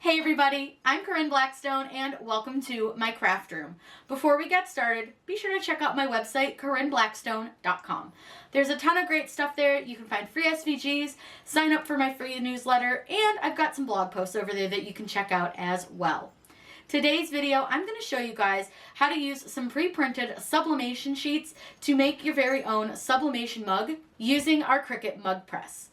Hey everybody, I'm Corinne Blackstone and welcome to my craft room. Before we get started, be sure to check out my website, CorinneBlackstone.com. There's a ton of great stuff there. You can find free SVGs, sign up for my free newsletter, and I've got some blog posts over there that you can check out as well. Today's video, I'm going to show you guys how to use some pre-printed sublimation sheets to make your very own sublimation mug using our Cricut Mug Press.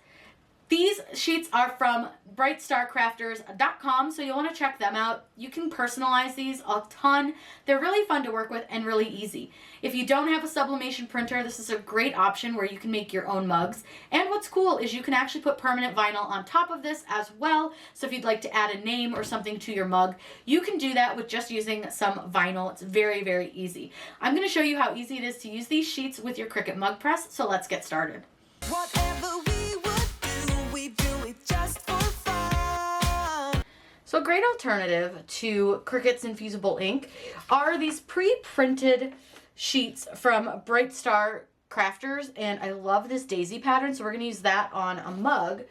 These sheets are from brightstarcrafters.com, so you'll want to check them out. You can personalize these a ton. They're really fun to work with and really easy. If you don't have a sublimation printer, this is a great option where you can make your own mugs. And what's cool is you can actually put permanent vinyl on top of this as well. So if you'd like to add a name or something to your mug, you can do that with just using some vinyl. It's very, very easy. I'm going to show you how easy it is to use these sheets with your Cricut Mug Press, so let's get started. Whatever we would do, we do it just for fun. So a great alternative to Cricut's Infusible ink are these pre-printed sheets from Bright Star Crafters, and I love this daisy pattern, so we're going to use that on a mug.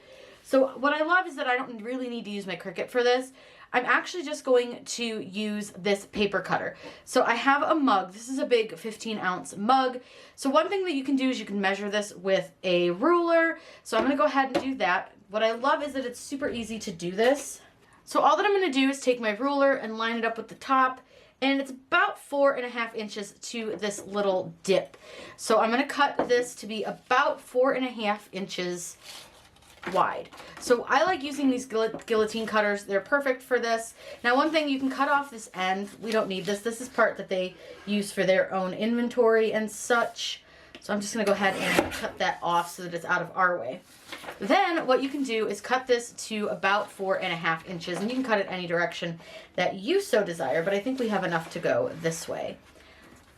So what I love is that I don't really need to use my Cricut for this. I'm actually just going to use this paper cutter. So I have a mug. This is a big 15-ounce mug. So one thing that you can do is you can measure this with a ruler. So I'm going to go ahead and do that. What I love is that it's super easy to do this. So all that I'm going to do is take my ruler and line it up with the top. And it's about 4.5 inches to this little dip. So I'm going to cut this to be about 4.5 inches wide. So I like using these guillotine cutters. They're perfect for this. Now one thing, you can cut off this end. We don't need this. This is part that they use for their own inventory and such. So I'm just going to go ahead and cut that off so that it's out of our way. Then what you can do is cut this to about 4.5 inches, and you can cut it any direction that you so desire, but I think we have enough to go this way.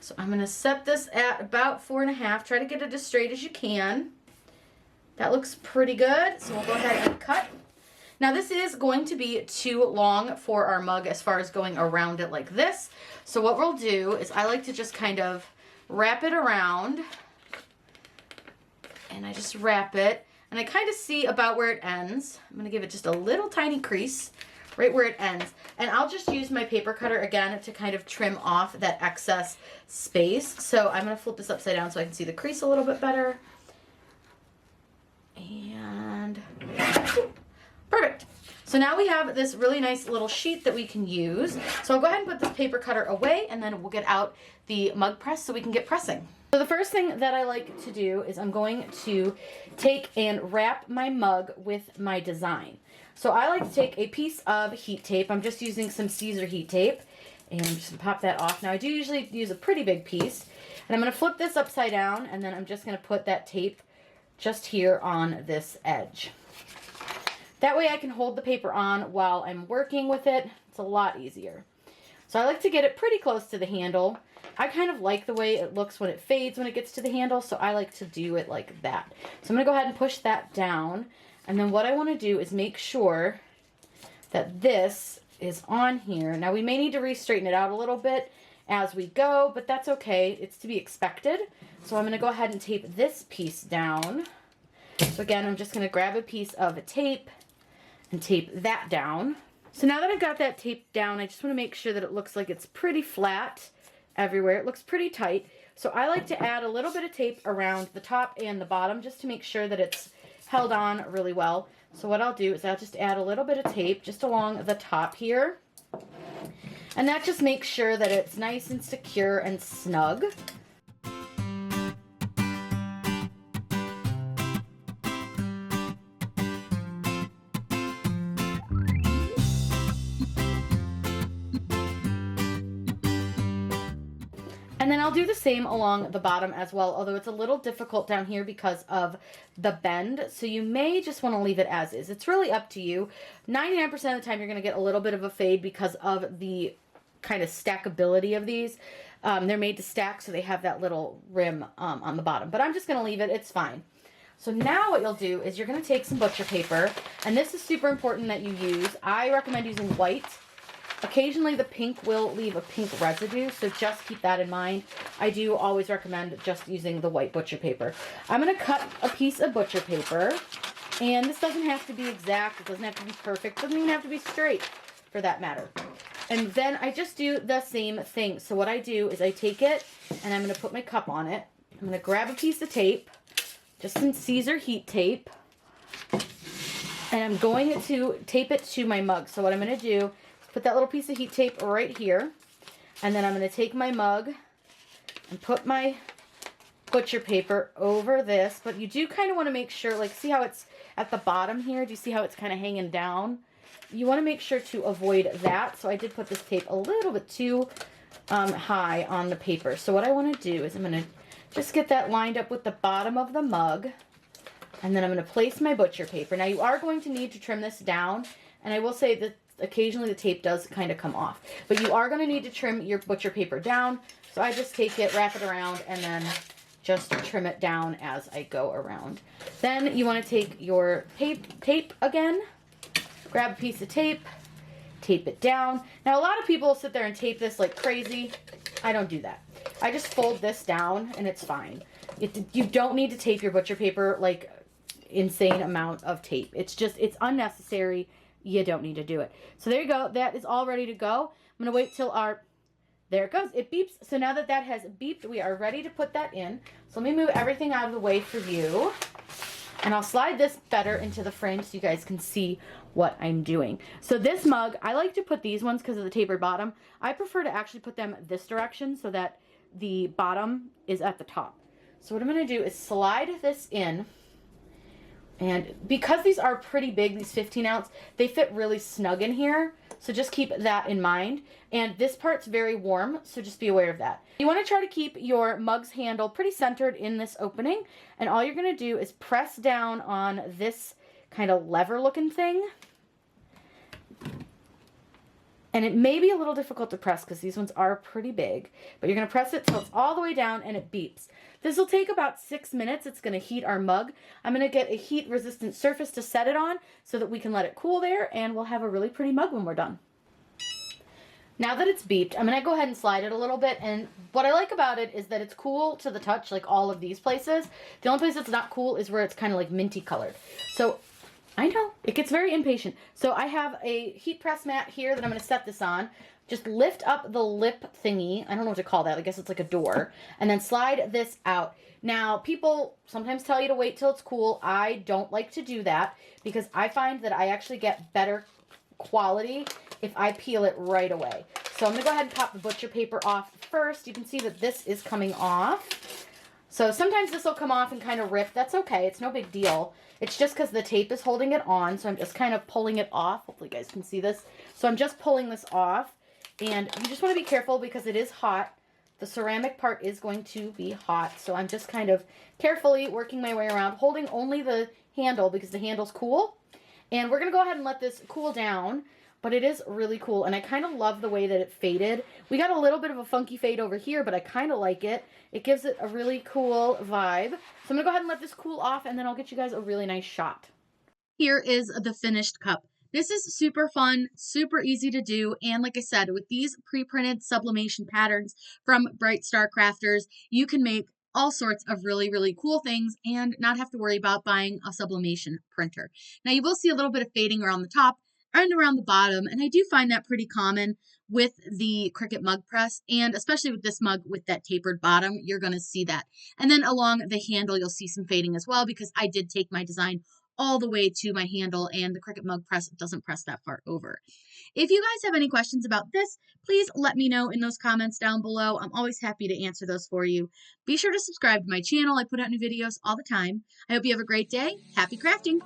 So I'm going to set this at about 4.5. Try to get it as straight as you can. That looks pretty good, so we'll go ahead and cut. Now this is going to be too long for our mug as far as going around it like this. So what we'll do is I like to just kind of wrap it around. And I just wrap it. And I kind of see about where it ends. I'm going to give it just a little tiny crease right where it ends. And I'll just use my paper cutter again to kind of trim off that excess space. So I'm going to flip this upside down so I can see the crease a little bit better. And perfect. So now we have this really nice little sheet that we can use. So I'll go ahead and put this paper cutter away, and then we'll get out the mug press so we can get pressing. So the first thing that I like to do is I'm going to take and wrap my mug with my design. So I like to take a piece of heat tape. I'm just using some Caesar heat tape, and I'm just going to pop that off. Now I do usually use a pretty big piece, and I'm going to flip this upside down, and then I'm just going to put that tape just here on this edge. That way I can hold the paper on while I'm working with it. It's a lot easier. So I like to get it pretty close to the handle. I kind of like the way it looks when it fades when it gets to the handle, so I like to do it like that. So I'm going to go ahead and push that down, and then what I want to do is make sure that this is on here. Now we may need to re-straighten it out a little bit as we go, but that's okay. It's to be expected. So I'm going to go ahead and tape this piece down. So again, I'm just going to grab a piece of tape and tape that down. So now that I've got that taped down, I just want to make sure that it looks like it's pretty flat everywhere. It looks pretty tight. So I like to add a little bit of tape around the top and the bottom just to make sure that it's held on really well. So what I'll do is I'll just add a little bit of tape just along the top here. And that just makes sure that it's nice and secure and snug. And then I'll do the same along the bottom as well, although it's a little difficult down here because of the bend. So you may just want to leave it as is. It's really up to you. 99% of the time you're going to get a little bit of a fade because of the kind of stackability of these. They're made to stack, so they have that little rim on the bottom. But I'm just going to leave it. It's fine. So now what you'll do is you're going to take some butcher paper, and this is super important that you use. I recommend using white. Occasionally the pink will leave a pink residue, so just keep that in mind. I do always recommend just using the white butcher paper. I'm going to cut a piece of butcher paper, and this doesn't have to be exact, it doesn't have to be perfect, it doesn't even have to be straight. for that matter. And then I just do the same thing. So what I do is I take it and I'm going to put my cup on it. I'm going to grab a piece of tape, just some Caesar heat tape, and I'm going to tape it to my mug. So what I'm going to do is put that little piece of heat tape right here, and then I'm going to take my mug and put my butcher paper over this. But you do kind of want to make sure, like, see how it's at the bottom here? Do you see how it's kind of hanging down? You want to make sure to avoid that. So I did put this tape a little bit too high on the paper. So what I want to do is I'm going to just get that lined up with the bottom of the mug. And then I'm going to place my butcher paper. Now you are going to need to trim this down. And I will say that occasionally the tape does kind of come off. But you are going to need to trim your butcher paper down. So I just take it, wrap it around, and then just trim it down as I go around. Then you want to take your tape again. Grab a piece of tape, tape it down. Now, a lot of people sit there and tape this like crazy. I don't do that. I just fold this down and it's fine. You don't need to tape your butcher paper like insane amount of tape. It's unnecessary. You don't need to do it. So there you go. That is all ready to go. I'm going to wait till there it goes. It beeps. So now that that has beeped, we are ready to put that in. So let me move everything out of the way for you. And I'll slide this better into the frame so you guys can see what I'm doing. So this mug, I like to put these ones because of the tapered bottom. I prefer to actually put them this direction so that the bottom is at the top. So what I'm going to do is slide this in. And because these are pretty big, these 15 ounce, they fit really snug in here. So just keep that in mind. And this part's very warm, so just be aware of that. You want to try to keep your mug's handle pretty centered in this opening. And all you're going to do is press down on this kind of lever looking thing. And it may be a little difficult to press because these ones are pretty big. But you're going to press it till it's all the way down and it beeps. This will take about 6 minutes. It's going to heat our mug. I'm going to get a heat resistant surface to set it on so that we can let it cool there. And we'll have a really pretty mug when we're done. Now that it's beeped, I'm going to go ahead and slide it a little bit. And what I like about it is that it's cool to the touch, like all of these places. The only place that's not cool is where it's kind of like minty colored. So I know, it gets very impatient. So I have a heat press mat here that I'm going to set this on. Just lift up the lip thingy. I don't know what to call that. I guess it's like a door. And then slide this out. Now, people sometimes tell you to wait till it's cool. I don't like to do that because I find that I actually get better quality if I peel it right away. So I'm going to go ahead and pop the butcher paper off first. You can see that this is coming off. So sometimes this will come off and kind of rip. That's okay. It's no big deal. It's just because the tape is holding it on. So I'm just kind of pulling it off. Hopefully you guys can see this. So I'm just pulling this off. And you just want to be careful because it is hot. The ceramic part is going to be hot. So I'm just kind of carefully working my way around, holding only the handle because the handle's cool. And we're going to go ahead and let this cool down. But it is really cool. And I kind of love the way that it faded. We got a little bit of a funky fade over here, but I kind of like it. It gives it a really cool vibe. So I'm going to go ahead and let this cool off, and then I'll get you guys a really nice shot. Here is the finished cup. This is super fun, super easy to do. And like I said, with these pre-printed sublimation patterns from Bright Star Crafters, you can make all sorts of really, really cool things and not have to worry about buying a sublimation printer. Now you will see a little bit of fading around the top and around the bottom, and I do find that pretty common with the Cricut Mug Press, and especially with this mug with that tapered bottom, you're going to see that. And then along the handle, you'll see some fading as well because I did take my design all the way to my handle, and the Cricut Mug Press doesn't press that far over. If you guys have any questions about this, please let me know in those comments down below. I'm always happy to answer those for you. Be sure to subscribe to my channel. I put out new videos all the time. I hope you have a great day. Happy crafting!